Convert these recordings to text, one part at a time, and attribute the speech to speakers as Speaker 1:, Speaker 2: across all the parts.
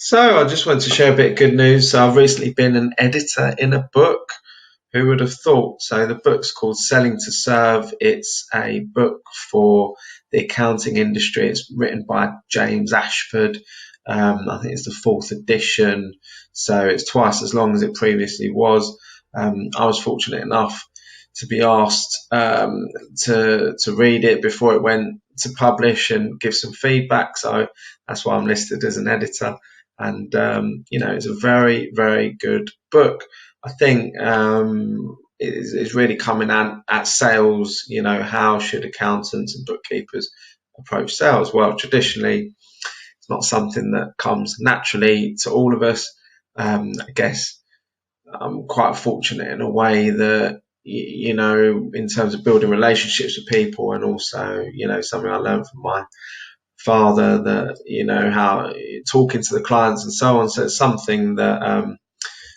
Speaker 1: So I just wanted to share a bit of good news. So I've recently been an editor in a book. Who would have thought? So the book's called Selling to Serve. It's a book for the accounting industry. It's written by James Ashford. I think it's the fourth edition. So it's twice as long as it previously was. I was fortunate enough to be asked to read it before it went to publish and give some feedback. So that's why I'm listed as an editor. And it's a very, very good book. I think is really coming at sales. How should accountants and bookkeepers approach sales? Well, traditionally, it's not something that comes naturally to all of us. I guess I'm quite fortunate in a way that, in terms of building relationships with people, and also, something I learned from my father, that, how talking to the clients and so on. So it's something that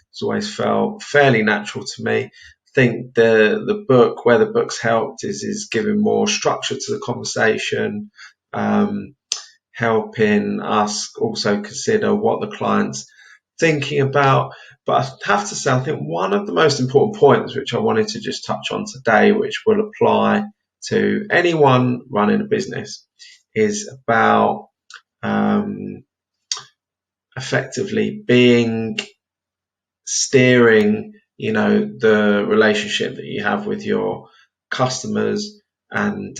Speaker 1: it's always felt fairly natural to me. I think the book, where the book's helped, is giving more structure to the conversation, helping us also consider what the client's thinking about. But I have to say, I think one of the most important points, which I wanted to just touch on today, which will apply to anyone running a business, is about effectively steering, the relationship that you have with your customers, and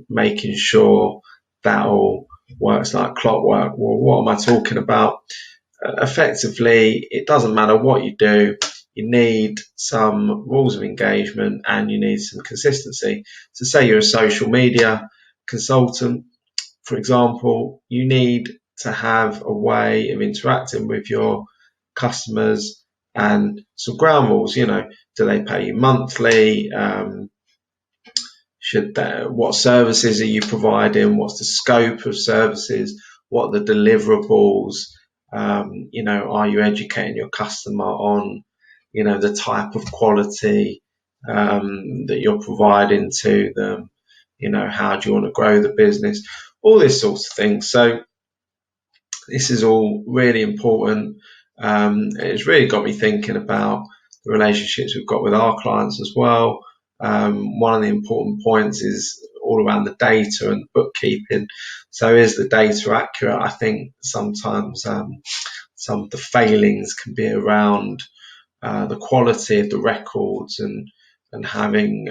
Speaker 1: making sure that all works like clockwork. Well, what am I talking about? Effectively, it doesn't matter what you do. You need some rules of engagement and you need some consistency. So say you're a social media consultant, for example, you need to have a way of interacting with your customers and some ground rules. Do they pay you monthly? What services are you providing? What's the scope of services? What are the deliverables? Are you educating your customer on, the type of quality that you're providing to them? How do you want to grow the business? All this sorts of things. So this is all really important. It's really got me thinking about the relationships we've got with our clients as well. One of the important points is all around the data and bookkeeping. So is the data accurate? I think sometimes some of the failings can be around the quality of the records, and having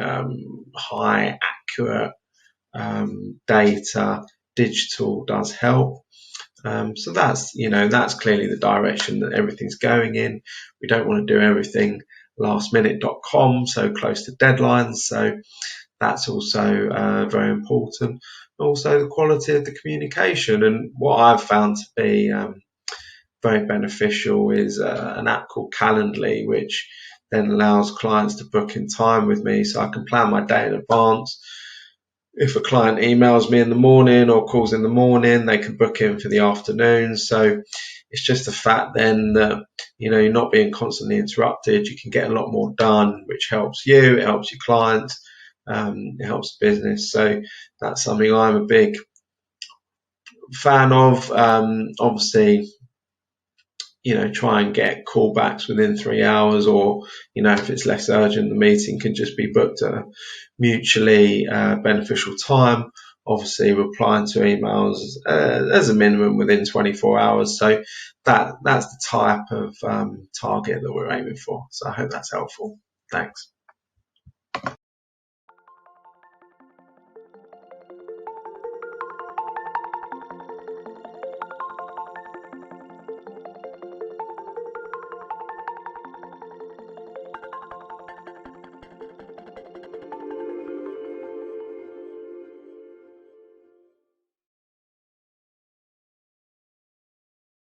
Speaker 1: high accurate data. Digital does help. So that's clearly the direction that everything's going in. We don't want to do everything lastminute.com, so close to deadlines. So that's also very important. Also the quality of the communication. And what I've found to be very beneficial is an app called Calendly, which then allows clients to book in time with me, so I can plan my day in advance. If a client emails me in the morning or calls in the morning, they can book in for the afternoon. So it's just the fact then that, you're not being constantly interrupted. You can get a lot more done, which helps you, it helps your clients, it helps the business. So that's something I'm a big fan of. Obviously, try and get callbacks within 3 hours, or, if it's less urgent, the meeting can just be booked at a mutually beneficial time. Obviously, replying to emails as a minimum within 24 hours. So that's the type of target that we're aiming for. So I hope that's helpful. Thanks.